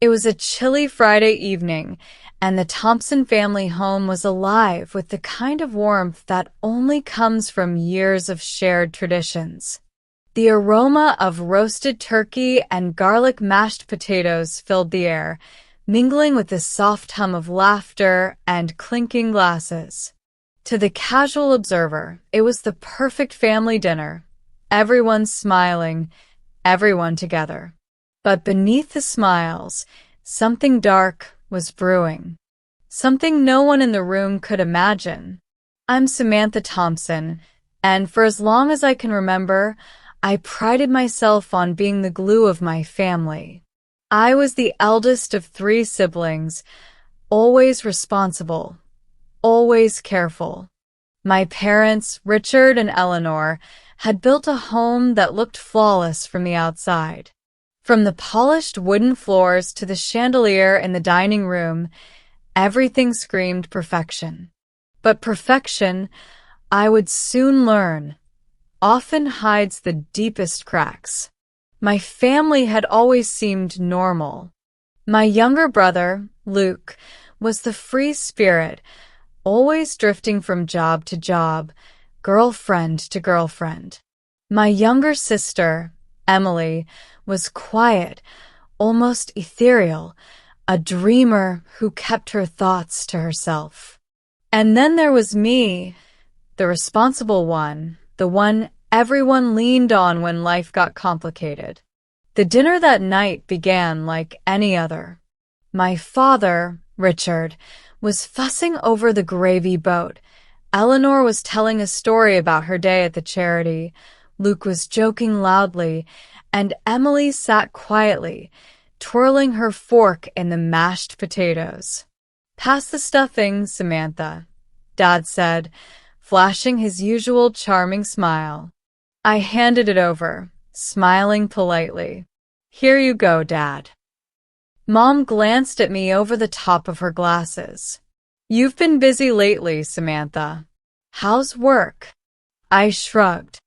It was a chilly Friday evening, and the Thompson family home was alive with the kind of warmth that only comes from years of shared traditions. The aroma of roasted turkey and garlic mashed potatoes filled the air, mingling with the soft hum of laughter and clinking glasses. To the casual observer, it was the perfect family dinner. Everyone smiling, everyone together. But beneath the smiles, something dark was brewing. Something no one in the room could imagine. I'm Samantha Thompson, and for as long as I can remember, I prided myself on being the glue of my family. I was the eldest of 3 siblings, always responsible, always careful. My parents, Richard and Eleanor, had built a home that looked flawless from the outside. From the polished wooden floors to the chandelier in the dining room, everything screamed perfection. But perfection, I would soon learn, often hides the deepest cracks. My family had always seemed normal. My younger brother, Luke, was the free spirit, always drifting from job to job, girlfriend to girlfriend. My younger sister, Emily, was quiet, almost ethereal, a dreamer who kept her thoughts to herself. And then there was me, the responsible one, the one everyone leaned on when life got complicated. The dinner that night began like any other. My father, Richard, was fussing over the gravy boat. Eleanor was telling a story about her day at the charity. Luke was joking loudly, and Emily sat quietly, twirling her fork in the mashed potatoes. "Pass the stuffing, Samantha," Dad said, flashing his usual charming smile. I handed it over, smiling politely. "Here you go, Dad." Mom glanced at me over the top of her glasses. "You've been busy lately, Samantha. How's work?" I shrugged.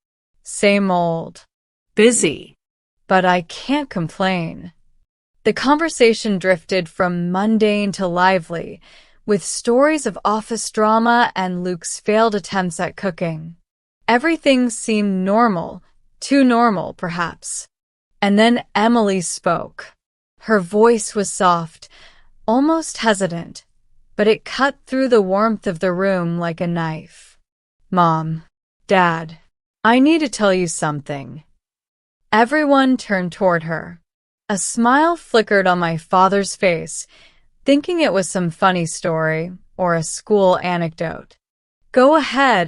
"Same old. Busy. But I can't complain." The conversation drifted from mundane to lively, with stories of office drama and Luke's failed attempts at cooking. Everything seemed normal, too normal, perhaps. And then Emily spoke. Her voice was soft, almost hesitant, but it cut through the warmth of the room like a knife. "Mom, Dad, I need to tell you something." Everyone turned toward her. A smile flickered on my father's face, thinking it was some funny story or a school anecdote. "Go ahead,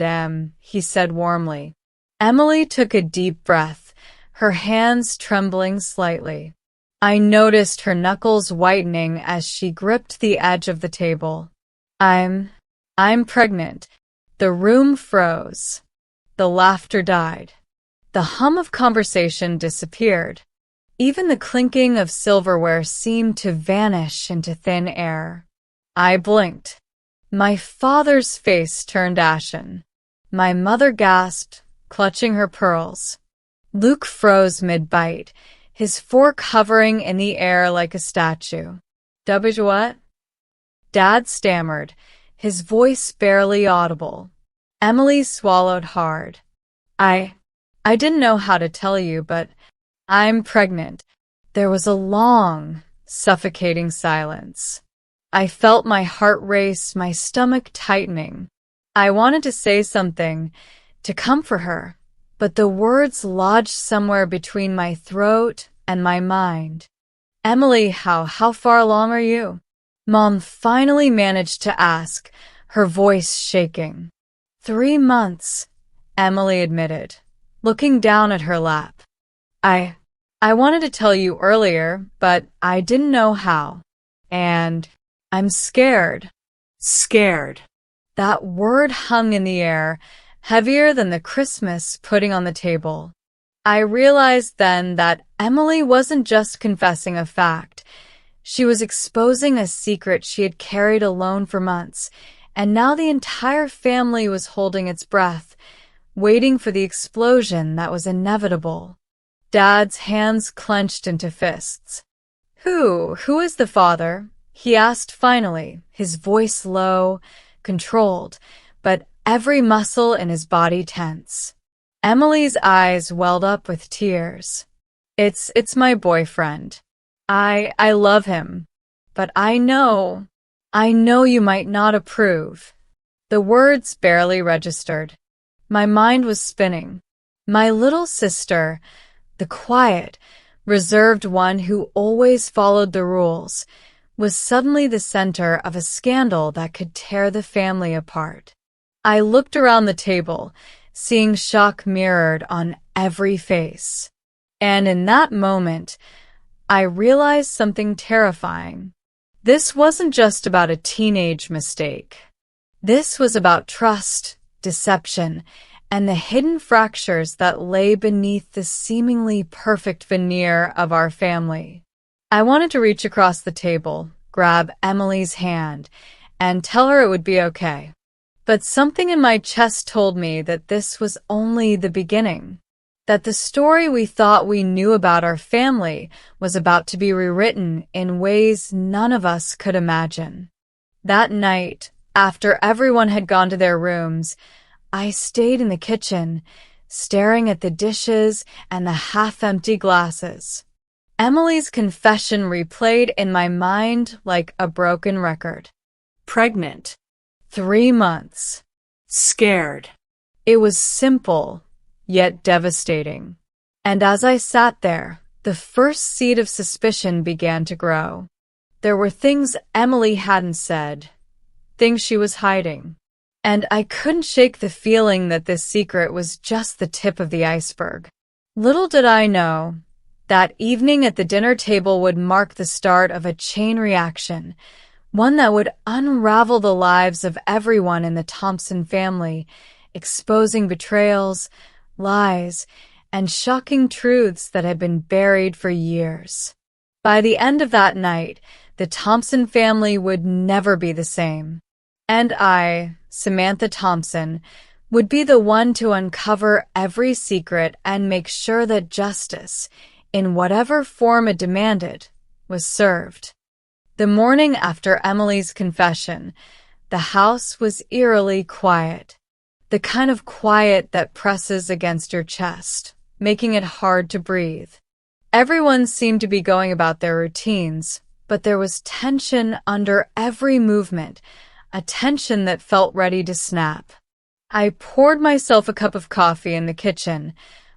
he said warmly. Emily took a deep breath, her hands trembling slightly. I noticed her knuckles whitening as she gripped the edge of the table. I'm pregnant." The room froze. The laughter died. The hum of conversation disappeared. Even the clinking of silverware seemed to vanish into thin air. I blinked. My father's face turned ashen. My mother gasped, clutching her pearls. Luke froze mid-bite, his fork hovering in the air like a statue. What? Dad stammered, his voice barely audible. Emily swallowed hard. I didn't know how to tell you, but I'm pregnant." There was a long, suffocating silence. I felt my heart race, my stomach tightening. I wanted to say something, to comfort her, but the words lodged somewhere between my throat and my mind. "Emily, how far along are you?" Mom finally managed to ask, her voice shaking. 3 months, Emily admitted, looking down at her lap. I wanted to tell you earlier, but I didn't know how. And I'm scared." Scared. That word hung in the air, heavier than the Christmas pudding on the table. I realized then that Emily wasn't just confessing a fact. She was exposing a secret she had carried alone for months, and now the entire family was holding its breath, waiting for the explosion that was inevitable. Dad's hands clenched into fists. Who is the father?" he asked finally, his voice low, controlled, but every muscle in his body tense. Emily's eyes welled up with tears. It's my boyfriend. I love him. But I know you might not approve." The words barely registered. My mind was spinning. My little sister, the quiet, reserved one who always followed the rules, was suddenly the center of a scandal that could tear the family apart. I looked around the table, seeing shock mirrored on every face. And in that moment, I realized something terrifying. This wasn't just about a teenage mistake. This was about trust, deception, and the hidden fractures that lay beneath the seemingly perfect veneer of our family. I wanted to reach across the table, grab Emily's hand, and tell her it would be okay. But something in my chest told me that this was only the beginning. That the story we thought we knew about our family was about to be rewritten in ways none of us could imagine. That night, after everyone had gone to their rooms, I stayed in the kitchen, staring at the dishes and the half-empty glasses. Emily's confession replayed in my mind like a broken record. Pregnant. 3 months. Scared. It was simple, yet devastating. And as I sat there, the first seed of suspicion began to grow. There were things Emily hadn't said, things she was hiding. And I couldn't shake the feeling that this secret was just the tip of the iceberg. Little did I know, that evening at the dinner table would mark the start of a chain reaction, one that would unravel the lives of everyone in the Thompson family, exposing betrayals, lies, and shocking truths that had been buried for years. By the end of that night, the Thompson family would never be the same. And I, Samantha Thompson, would be the one to uncover every secret and make sure that justice, in whatever form it demanded, was served. The morning after Emily's confession, the house was eerily quiet. The kind of quiet that presses against your chest, making it hard to breathe. Everyone seemed to be going about their routines, but there was tension under every movement, a tension that felt ready to snap. I poured myself a cup of coffee in the kitchen,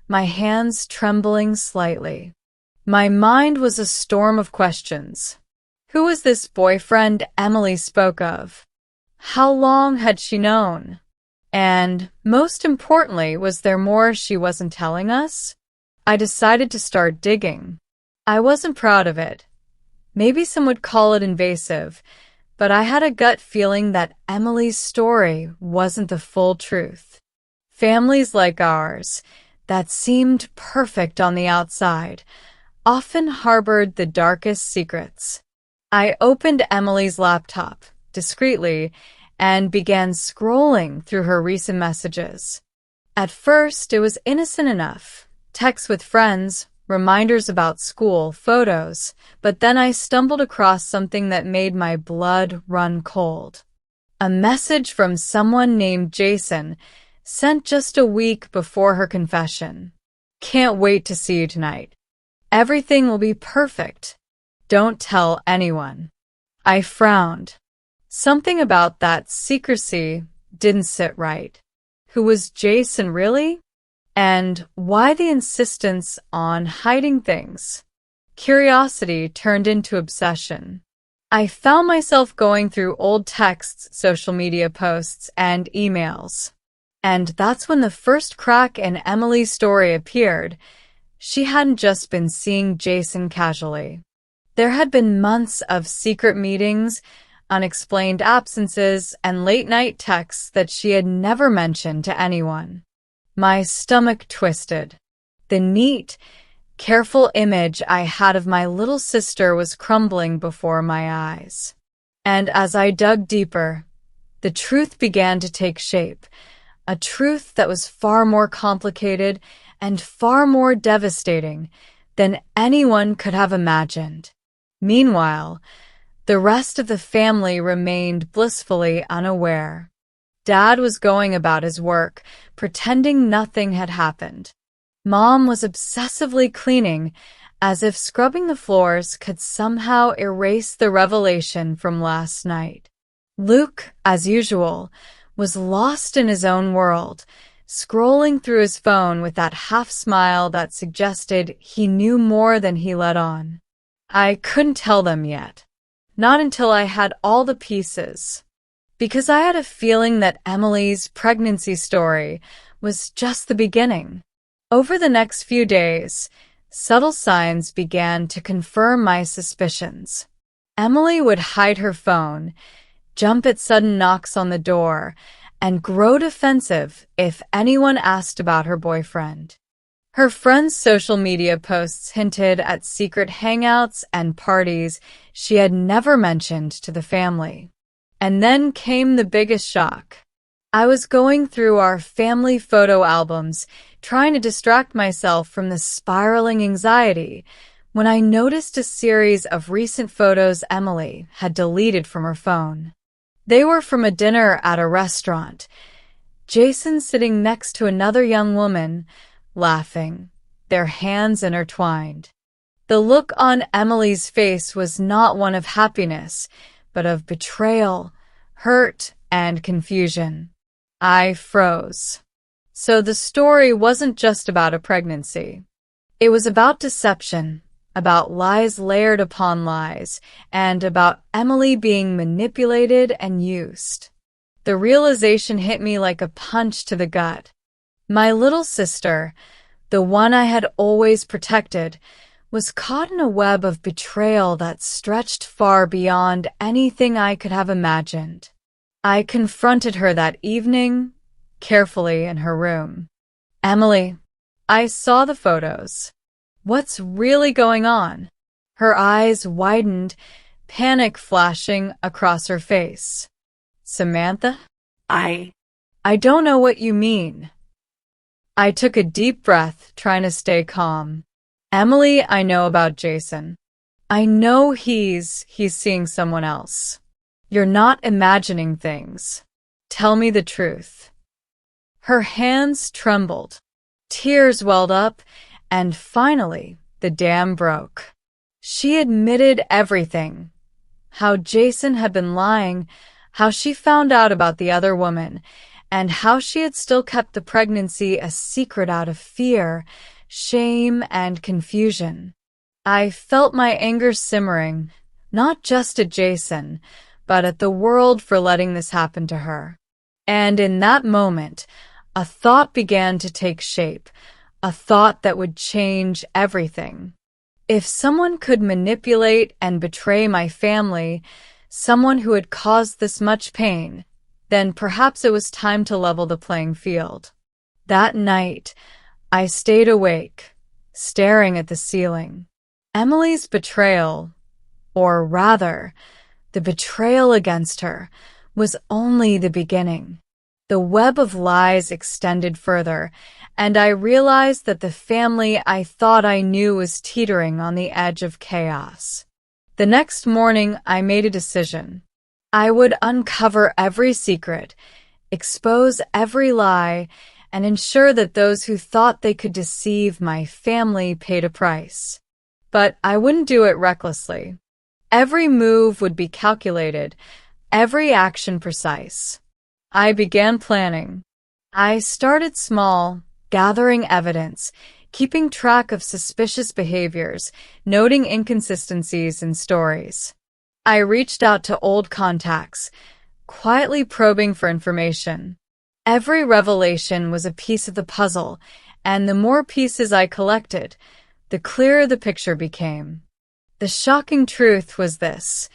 my hands trembling slightly. My mind was a storm of questions. Who was this boyfriend Emily spoke of? How long had she known? And, most importantly, was there more she wasn't telling us? I decided to start digging. I wasn't proud of it. Maybe some would call it invasive, but I had a gut feeling that Emily's story wasn't the full truth. Families like ours, that seemed perfect on the outside, often harbored the darkest secrets. I opened Emily's laptop, discreetly, and began scrolling through her recent messages. At first, it was innocent enough. Texts with friends, reminders about school, photos, but then I stumbled across something that made my blood run cold. A message from someone named Jason, sent just a week before her confession. "Can't wait to see you tonight. Everything will be perfect. Don't tell anyone." I frowned. Something about that secrecy didn't sit right. Who was Jason really? And why the insistence on hiding things? Curiosity turned into obsession. I found myself going through old texts, social media posts, and emails. And that's when the first crack in Emily's story appeared. She hadn't just been seeing Jason casually. There had been months of secret meetings, unexplained absences, and late-night texts that she had never mentioned to anyone. My stomach twisted. The neat, careful image I had of my little sister was crumbling before my eyes. And as I dug deeper, the truth began to take shape, a truth that was far more complicated and far more devastating than anyone could have imagined. Meanwhile, the rest of the family remained blissfully unaware. Dad was going about his work, pretending nothing had happened. Mom was obsessively cleaning, as if scrubbing the floors could somehow erase the revelation from last night. Luke, as usual, was lost in his own world, scrolling through his phone with that half-smile that suggested he knew more than he let on. I couldn't tell them yet. Not until I had all the pieces. Because I had a feeling that Emily's pregnancy story was just the beginning. Over the next few days, subtle signs began to confirm my suspicions. Emily would hide her phone, jump at sudden knocks on the door, and grow defensive if anyone asked about her boyfriend. Her friends' social media posts hinted at secret hangouts and parties she had never mentioned to the family. And then came the biggest shock. I was going through our family photo albums, trying to distract myself from the spiraling anxiety, when I noticed a series of recent photos Emily had deleted from her phone. They were from a dinner at a restaurant. Jason sitting next to another young woman, laughing, their hands intertwined. The look on Emily's face was not one of happiness, but of betrayal, hurt, and confusion. I froze. So the story wasn't just about a pregnancy. It was about deception, about lies layered upon lies, and about Emily being manipulated and used. The realization hit me like a punch to the gut. My little sister, the one I had always protected, was caught in a web of betrayal that stretched far beyond anything I could have imagined. I confronted her that evening, carefully in her room. "Emily, I saw the photos. What's really going on?" Her eyes widened, panic flashing across her face. "Samantha? I don't know what you mean." I took a deep breath, trying to stay calm. "Emily, I know about Jason. I know he's seeing someone else. You're not imagining things. Tell me the truth." Her hands trembled. Tears welled up, and finally, the dam broke. She admitted everything. How Jason had been lying, how she found out about the other woman, and how she had still kept the pregnancy a secret out of fear, shame, and confusion. I felt my anger simmering, not just at Jason, but at the world for letting this happen to her. And in that moment, a thought began to take shape, a thought that would change everything. If someone could manipulate and betray my family, someone who had caused this much pain, then perhaps it was time to level the playing field. That night, I stayed awake, staring at the ceiling. Emily's betrayal, or rather, the betrayal against her, was only the beginning. The web of lies extended further, and I realized that the family I thought I knew was teetering on the edge of chaos. The next morning, I made a decision. I would uncover every secret, expose every lie, and ensure that those who thought they could deceive my family paid a price. But I wouldn't do it recklessly. Every move would be calculated, every action precise. I began planning. I started small, gathering evidence, keeping track of suspicious behaviors, noting inconsistencies in stories. I reached out to old contacts, quietly probing for information. Every revelation was a piece of the puzzle, and the more pieces I collected, the clearer the picture became. The shocking truth was this: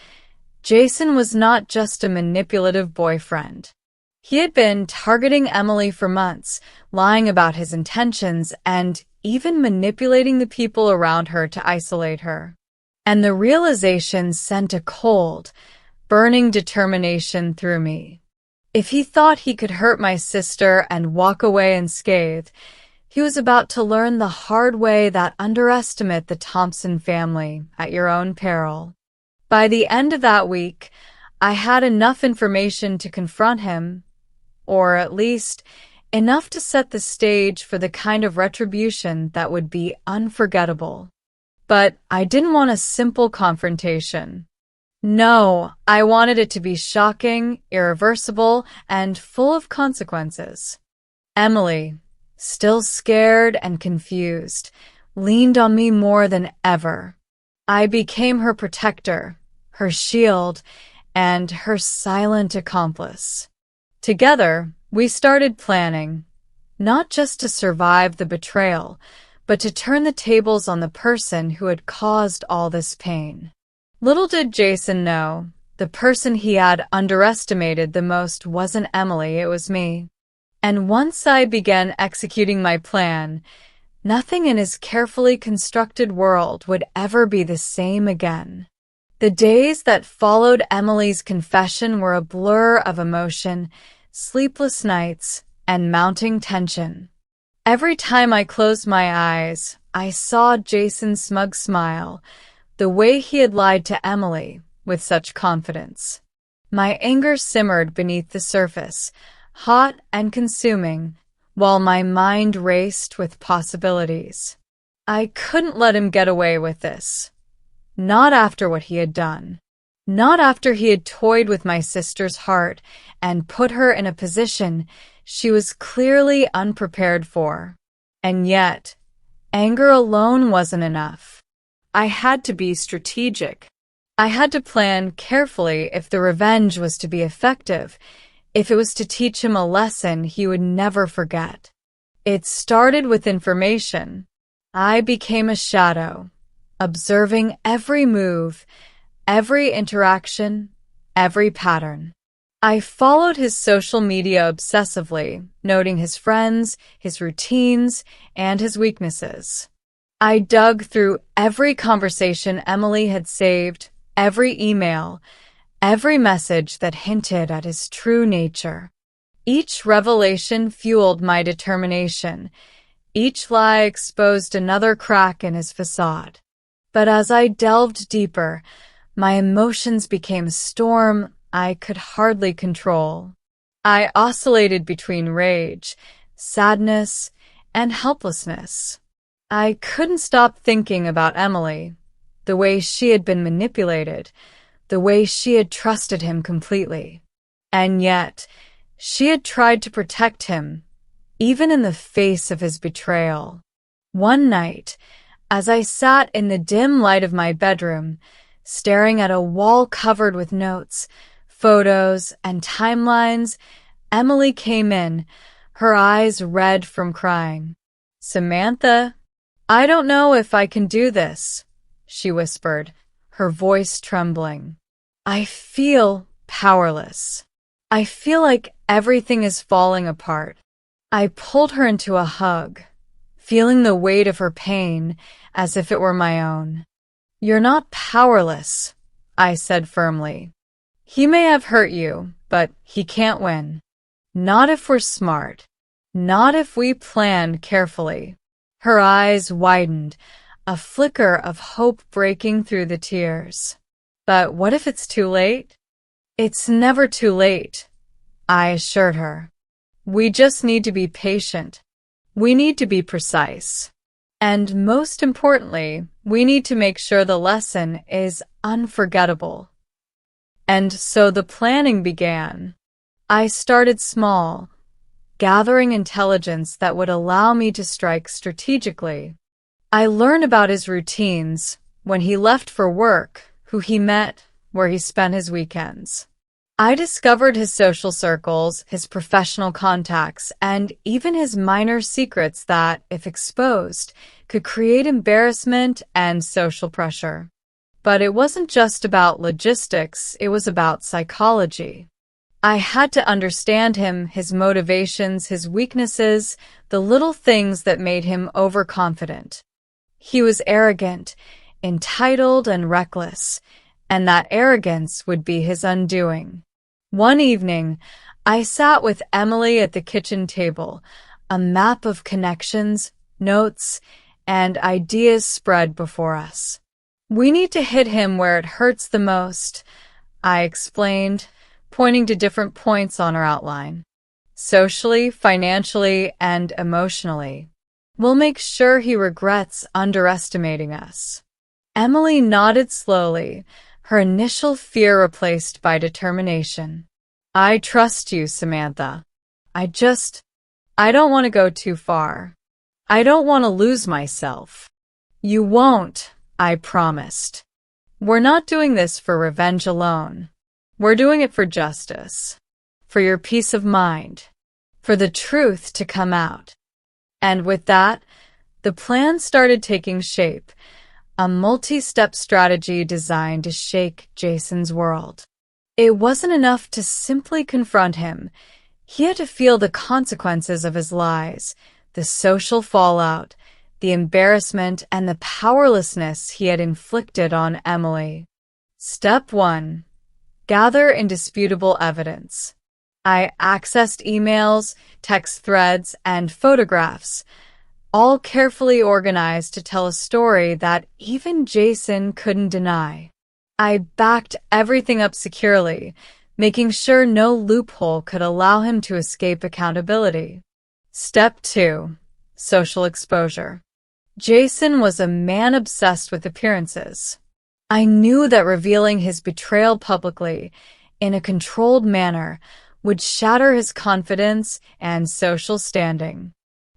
Jason was not just a manipulative boyfriend. He had been targeting Emily for months, lying about his intentions, and even manipulating the people around her to isolate her. And the realization sent a cold, burning determination through me. If he thought he could hurt my sister and walk away unscathed, He was about to learn the hard way that underestimate the Thompson family at your own peril. By the end of that week, I had enough information to confront him, or at least enough to set the stage for the kind of retribution that would be unforgettable. But I didn't want a simple confrontation. No, I wanted it to be shocking, irreversible, and full of consequences. Emily, still scared and confused, leaned on me more than ever. I became her protector, her shield, and her silent accomplice. Together, we started planning, not just to survive the betrayal, but to turn the tables on the person who had caused all this pain. Little did Jason know, the person he had underestimated the most wasn't Emily, it was me. And once I began executing my plan, nothing in his carefully constructed world would ever be the same again. The days that followed Emily's confession were a blur of emotion, sleepless nights, and mounting tension. Every time I closed my eyes, I saw Jason's smug smile, the way he had lied to Emily with such confidence. My anger simmered beneath the surface, hot and consuming, while my mind raced with possibilities. I couldn't let him get away with this. Not after what he had done. Not after he had toyed with my sister's heart and put her in a position she was clearly unprepared for. And yet, anger alone wasn't enough. I had to be strategic. I had to plan carefully if the revenge was to be effective, if it was to teach him a lesson he would never forget. It started with information. I became a shadow, observing every move, every interaction, every pattern. I followed his social media obsessively, noting his friends, his routines, and his weaknesses. I dug through every conversation Emily had saved, every email, every message that hinted at his true nature. Each revelation fueled my determination. Each lie exposed another crack in his facade. But as I delved deeper, my emotions became a storm I could hardly control. I oscillated between rage, sadness, and helplessness. I couldn't stop thinking about Emily, the way she had been manipulated, the way she had trusted him completely. And yet, she had tried to protect him, even in the face of his betrayal. One night, as I sat in the dim light of my bedroom, staring at a wall covered with notes, photos, and timelines, Emily came in, her eyes red from crying. "Samantha, I don't know if I can do this," she whispered, her voice trembling. "I feel powerless. I feel like everything is falling apart." I pulled her into a hug, feeling the weight of her pain as if it were my own. "You're not powerless," I said firmly. "He may have hurt you, but he can't win. Not if we're smart. Not if we plan carefully." Her eyes widened, a flicker of hope breaking through the tears. "But what if it's too late?" "It's never too late," I assured her. "We just need to be patient. We need to be precise. And most importantly, we need to make sure the lesson is unforgettable." And so the planning began. I started small, gathering intelligence that would allow me to strike strategically. I learned about his routines, when he left for work, who he met, where he spent his weekends. I discovered his social circles, his professional contacts, and even his minor secrets that, if exposed, could create embarrassment and social pressure. But it wasn't just about logistics, it was about psychology. I had to understand him, his motivations, his weaknesses, the little things that made him overconfident. He was arrogant, entitled, and reckless, and that arrogance would be his undoing. One evening, I sat with Emily at the kitchen table, A map of connections, notes, and ideas spread before us. "We need to hit him where it hurts the most," I explained, pointing to different points on our outline. "Socially, financially, and emotionally. We'll make sure he regrets underestimating us." Emily nodded slowly, her initial fear replaced by determination. "I trust you, Samantha. I don't want to go too far. I don't want to lose myself." "You won't," I promised. "We're not doing this for revenge alone. We're doing it for justice, for your peace of mind, for the truth to come out." And with that, the plan started taking shape, a multi-step strategy designed to shake Jason's world. It wasn't enough to simply confront him. He had to feel the consequences of his lies, the social fallout, the embarrassment, and the powerlessness he had inflicted on Emily. Step 1. Gather indisputable evidence. I accessed emails, text threads, and photographs, all carefully organized to tell a story that even Jason couldn't deny. I backed everything up securely, making sure no loophole could allow him to escape accountability. Step 2. Social exposure. Jason was a man obsessed with appearances. I knew that revealing his betrayal publicly, in a controlled manner, would shatter his confidence and social standing.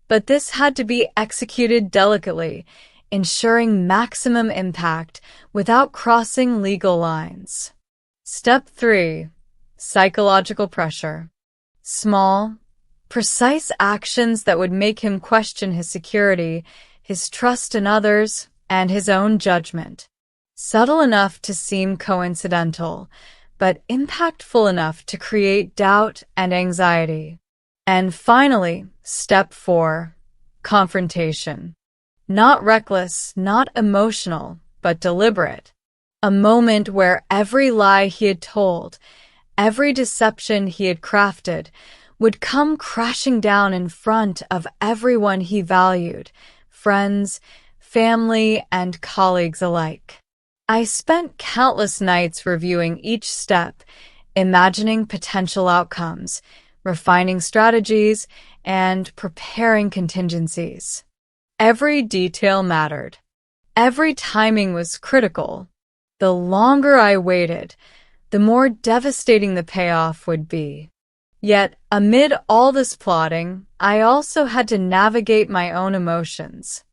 But this had to be executed delicately, ensuring maximum impact without crossing legal lines. Step 3. Psychological pressure. Small, precise actions that would make him question his security, his trust in others, and his own judgment. Subtle enough to seem coincidental, but impactful enough to create doubt and anxiety. And finally, step 4. Confrontation. Not reckless, not emotional, but deliberate. A moment where every lie he had told, every deception he had crafted, would come crashing down in front of everyone he valued, friends, family, and colleagues alike. I spent countless nights reviewing each step, imagining potential outcomes, refining strategies, and preparing contingencies. Every detail mattered. Every timing was critical. The longer I waited, the more devastating the payoff would be. Yet, amid all this plotting, I also had to navigate my own emotions.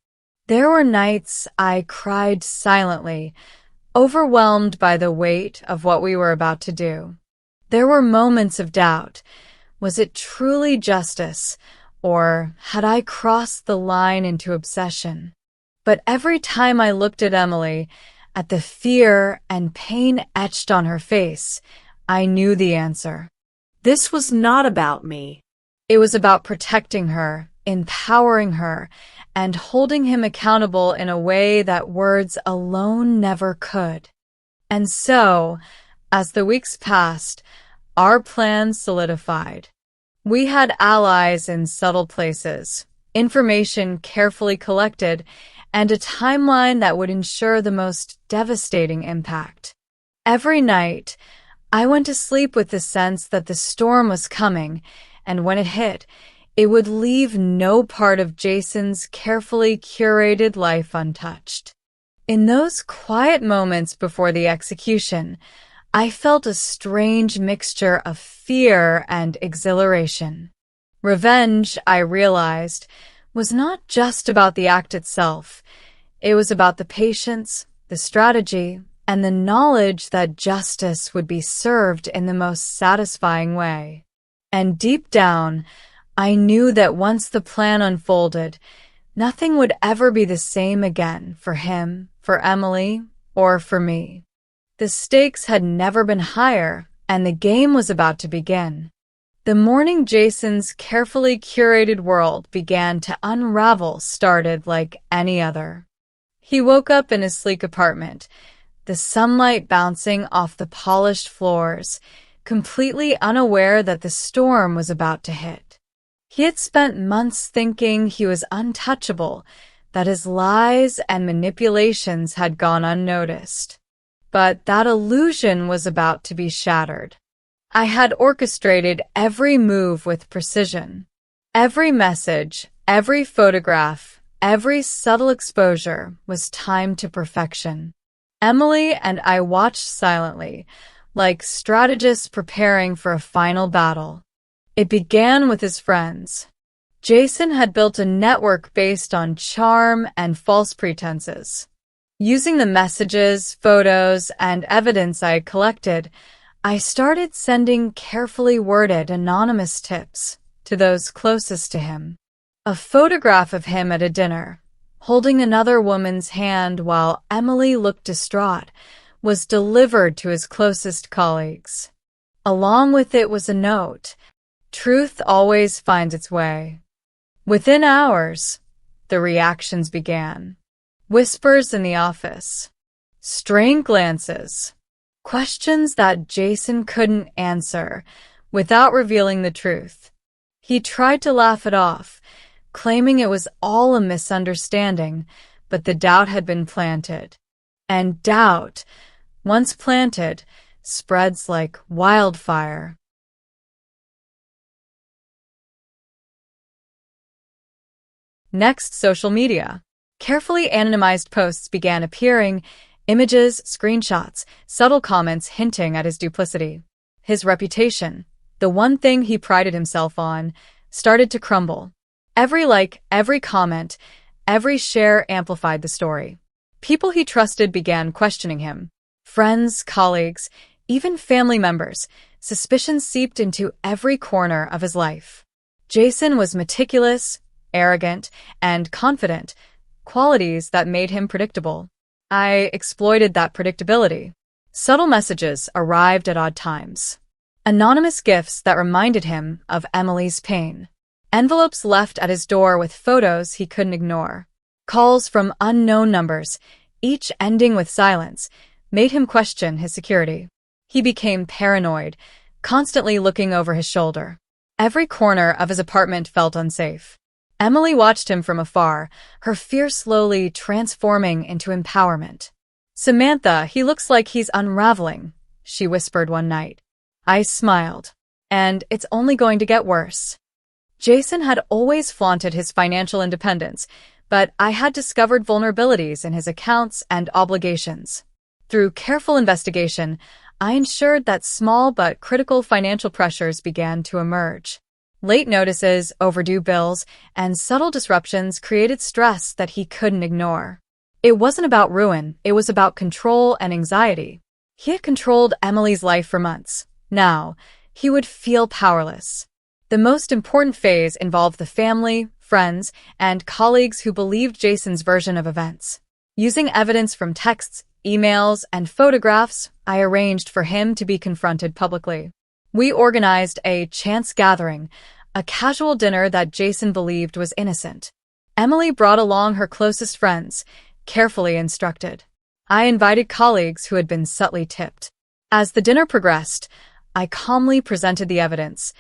There were nights I cried silently, overwhelmed by the weight of what we were about to do. There were moments of doubt. Was it truly justice, or had I crossed the line into obsession? But every time I looked at Emily, at the fear and pain etched on her face, I knew the answer. This was not about me. It was about protecting her, empowering her, and holding him accountable in a way that words alone never could. And so, as the weeks passed, our plans solidified. We had allies in subtle places, information carefully collected, and a timeline that would ensure the most devastating impact. Every night, I went to sleep with the sense that the storm was coming, and when it hit, it would leave no part of Jason's carefully curated life untouched. In those quiet moments before the execution, I felt a strange mixture of fear and exhilaration. Revenge, I realized, was not just about the act itself. It was about the patience, the strategy, and the knowledge that justice would be served in the most satisfying way. And deep down, I knew that once the plan unfolded, nothing would ever be the same again for him, for Emily, or for me. The stakes had never been higher, and the game was about to begin. The morning Jason's carefully curated world began to unravel started like any other. He woke up in his sleek apartment, the sunlight bouncing off the polished floors, completely unaware that the storm was about to hit. He had spent months thinking he was untouchable, that his lies and manipulations had gone unnoticed. But that illusion was about to be shattered. I had orchestrated every move with precision. Every message, every photograph, every subtle exposure was timed to perfection. Emily and I watched silently, like strategists preparing for a final battle. It began with his friends. Jason had built a network based on charm and false pretenses. Using the messages, photos, and evidence I had collected, I started sending carefully worded anonymous tips to those closest to him. A photograph of him at a dinner, holding another woman's hand while Emily looked distraught, was delivered to his closest colleagues. Along with it was a note: truth always finds its way. Within hours, the reactions began. Whispers in the office, straying glances, questions that Jason couldn't answer without revealing the truth. He tried to laugh it off, claiming it was all a misunderstanding, but the doubt had been planted. And doubt, once planted, spreads like wildfire. Next, social media. Carefully anonymized posts began appearing, images, screenshots, subtle comments hinting at his duplicity. His reputation, the one thing he prided himself on, started to crumble. Every like, every comment, every share amplified the story. People he trusted began questioning him. Friends, colleagues, even family members, suspicion seeped into every corner of his life. Jason was meticulous, arrogant, and confident, qualities that made him predictable. I exploited that predictability. Subtle messages arrived at odd times. Anonymous gifts that reminded him of Emily's pain. Envelopes left at his door with photos he couldn't ignore. Calls from unknown numbers, each ending with silence, made him question his security. He became paranoid, constantly looking over his shoulder. Every corner of his apartment felt unsafe. Emily watched him from afar, her fear slowly transforming into empowerment. "Samantha, he looks like he's unraveling," she whispered one night. I smiled. "And it's only going to get worse." Jason had always flaunted his financial independence, but I had discovered vulnerabilities in his accounts and obligations. Through careful investigation, I ensured that small but critical financial pressures began to emerge. Late notices, overdue bills, and subtle disruptions created stress that he couldn't ignore. It wasn't about ruin, it was about control and anxiety. He had controlled Emily's life for months. Now, he would feel powerless. The most important phase involved the family, friends, and colleagues who believed Jason's version of events. Using evidence from texts, emails, and photographs, I arranged for him to be confronted publicly. We organized a chance gathering, a casual dinner that Jason believed was innocent. Emily brought along her closest friends, carefully instructed. I invited colleagues who had been subtly tipped. As the dinner progressed, I calmly presented the evidence,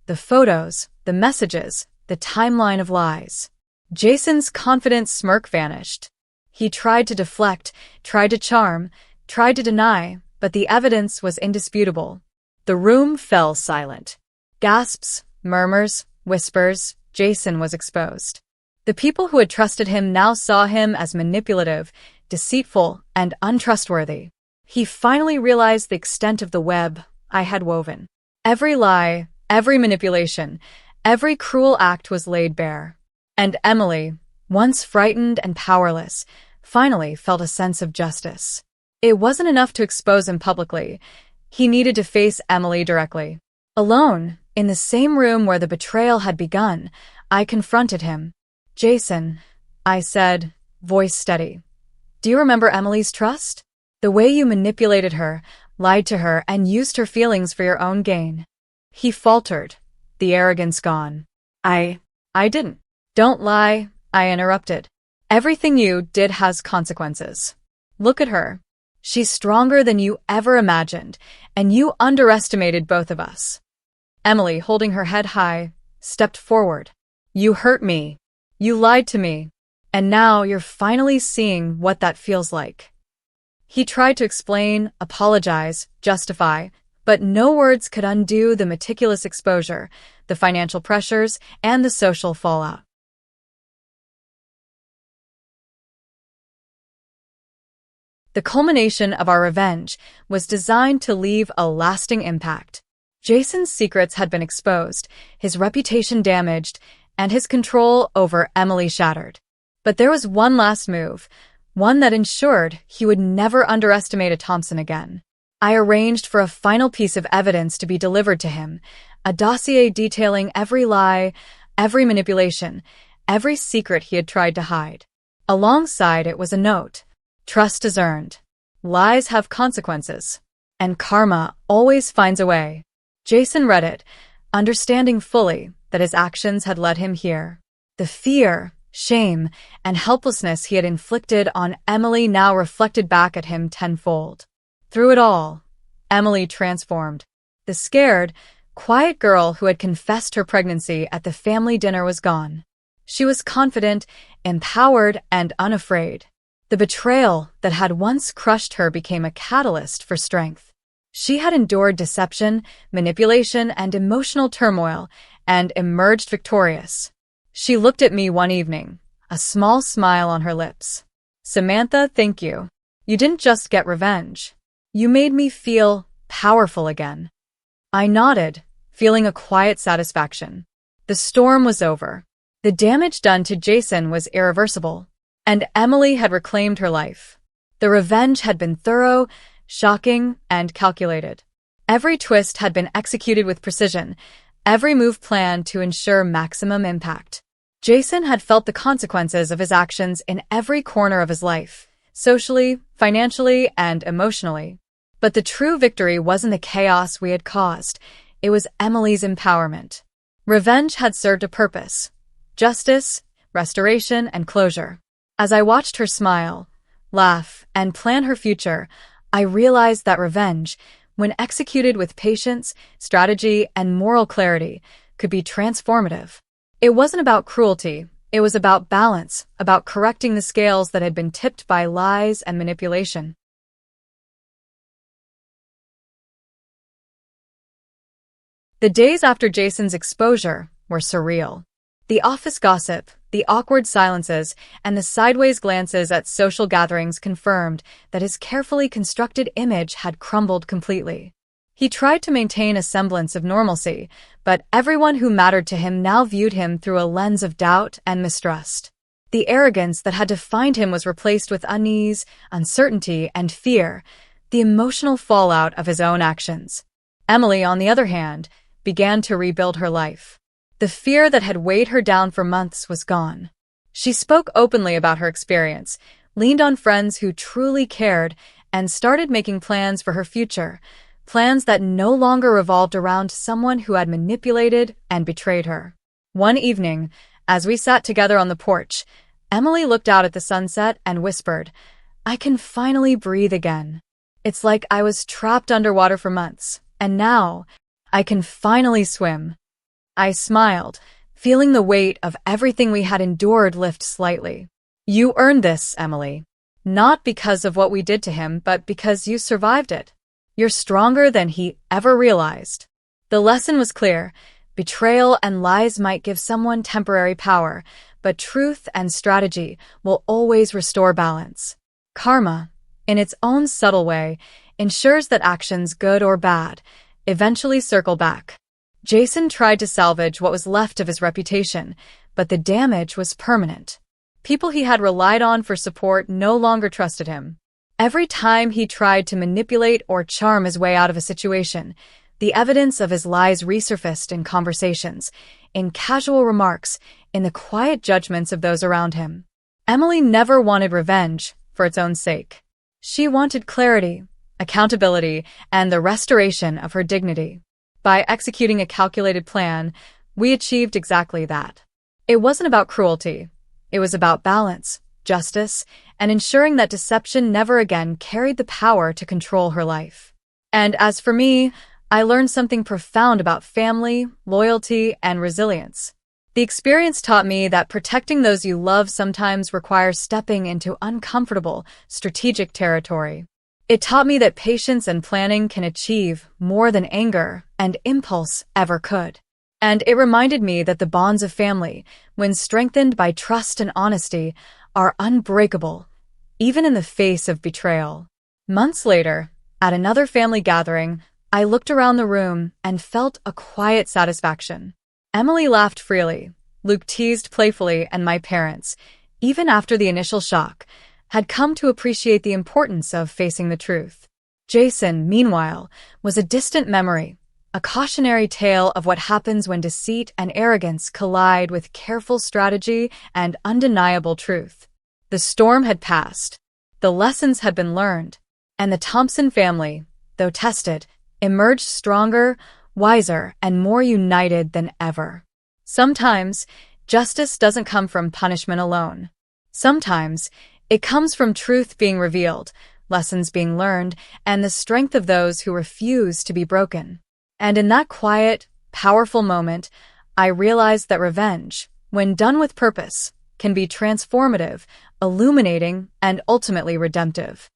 the photos, the messages, the timeline of lies. Jason's confident smirk vanished. He tried to deflect, tried to charm, tried to deny, but the evidence was indisputable. The room fell silent. Gasps, murmurs, whispers, Jason was exposed. The people who had trusted him now saw him as manipulative, deceitful, and untrustworthy. He finally realized the extent of the web I had woven. Every lie, every manipulation, every cruel act was laid bare. And Emily, once frightened and powerless, finally felt a sense of justice. It wasn't enough to expose him publicly. He needed to face Emily directly. Alone, in the same room where the betrayal had begun, I confronted him. "Jason," I said, voice steady, "do you remember Emily's trust? The way you manipulated her, lied to her, and used her feelings for your own gain." He faltered, the arrogance gone. I didn't." "Don't lie," I interrupted. "Everything you did has consequences. Look at her. She's stronger than you ever imagined, and you underestimated both of us." Emily, holding her head high, stepped forward. "You hurt me. You lied to me. And now you're finally seeing what that feels like." He tried to explain, apologize, justify, but no words could undo the meticulous exposure, the financial pressures, and the social fallout. The culmination of our revenge was designed to leave a lasting impact. Jason's secrets had been exposed, his reputation damaged, and his control over Emily shattered. But there was one last move, one that ensured he would never underestimate a Thompson again. I arranged for a final piece of evidence to be delivered to him, a dossier detailing every lie, every manipulation, every secret he had tried to hide. Alongside it was a note. "Trust is earned. Lies have consequences. And karma always finds a way." Jason read it, understanding fully that his actions had led him here. The fear, shame, and helplessness he had inflicted on Emily now reflected back at him tenfold. Through it all, Emily transformed. The scared, quiet girl who had confessed her pregnancy at the family dinner was gone. She was confident, empowered, and unafraid. The betrayal that had once crushed her became a catalyst for strength. She had endured deception, manipulation, and emotional turmoil, and emerged victorious. She looked at me one evening, a small smile on her lips. "Samantha, thank you. You didn't just get revenge. You made me feel powerful again." I nodded, feeling a quiet satisfaction. The storm was over. The damage done to Jason was irreversible, and Emily had reclaimed her life. The revenge had been thorough, shocking, and calculated. Every twist had been executed with precision, every move planned to ensure maximum impact. Jason had felt the consequences of his actions in every corner of his life, socially, financially, and emotionally. But the true victory wasn't the chaos we had caused, it was Emily's empowerment. Revenge had served a purpose: justice, restoration, and closure. As I watched her smile, laugh, and plan her future, I realized that revenge, when executed with patience, strategy, and moral clarity, could be transformative. It wasn't about cruelty, it was about balance, about correcting the scales that had been tipped by lies and manipulation. The days after Jason's exposure were surreal. The office gossip, the awkward silences, and the sideways glances at social gatherings confirmed that his carefully constructed image had crumbled completely. He tried to maintain a semblance of normalcy, but everyone who mattered to him now viewed him through a lens of doubt and mistrust. The arrogance that had defined him was replaced with unease, uncertainty, and fear, the emotional fallout of his own actions. Emily, on the other hand, began to rebuild her life. The fear that had weighed her down for months was gone. She spoke openly about her experience, leaned on friends who truly cared, and started making plans for her future, plans that no longer revolved around someone who had manipulated and betrayed her. One evening, as we sat together on the porch, Emily looked out at the sunset and whispered, "I can finally breathe again. It's like I was trapped underwater for months, and now I can finally swim." I smiled, feeling the weight of everything we had endured lift slightly. "You earned this, Emily. Not because of what we did to him, but because you survived it. You're stronger than he ever realized." The lesson was clear. Betrayal and lies might give someone temporary power, but truth and strategy will always restore balance. Karma, in its own subtle way, ensures that actions, good or bad, eventually circle back. Jason tried to salvage what was left of his reputation, but the damage was permanent. People he had relied on for support no longer trusted him. Every time he tried to manipulate or charm his way out of a situation, the evidence of his lies resurfaced in conversations, in casual remarks, in the quiet judgments of those around him. Emily never wanted revenge for its own sake. She wanted clarity, accountability, and the restoration of her dignity. By executing a calculated plan, we achieved exactly that. It wasn't about cruelty. It was about balance, justice, and ensuring that deception never again carried the power to control her life. And as for me, I learned something profound about family, loyalty, and resilience. The experience taught me that protecting those you love sometimes requires stepping into uncomfortable, strategic territory. It taught me that patience and planning can achieve more than anger and impulse ever could. And it reminded me that the bonds of family, when strengthened by trust and honesty, are unbreakable, even in the face of betrayal. Months later, at another family gathering, I looked around the room and felt a quiet satisfaction. Emily laughed freely, Luke teased playfully, and my parents, even after the initial shock, had come to appreciate the importance of facing the truth. Jason, meanwhile, was a distant memory, a cautionary tale of what happens when deceit and arrogance collide with careful strategy and undeniable truth. The storm had passed, the lessons had been learned, and the Thompson family, though tested, emerged stronger, wiser, and more united than ever. Sometimes, justice doesn't come from punishment alone. Sometimes, it comes from truth being revealed, lessons being learned, and the strength of those who refuse to be broken. And in that quiet, powerful moment, I realized that revenge, when done with purpose, can be transformative, illuminating, and ultimately redemptive.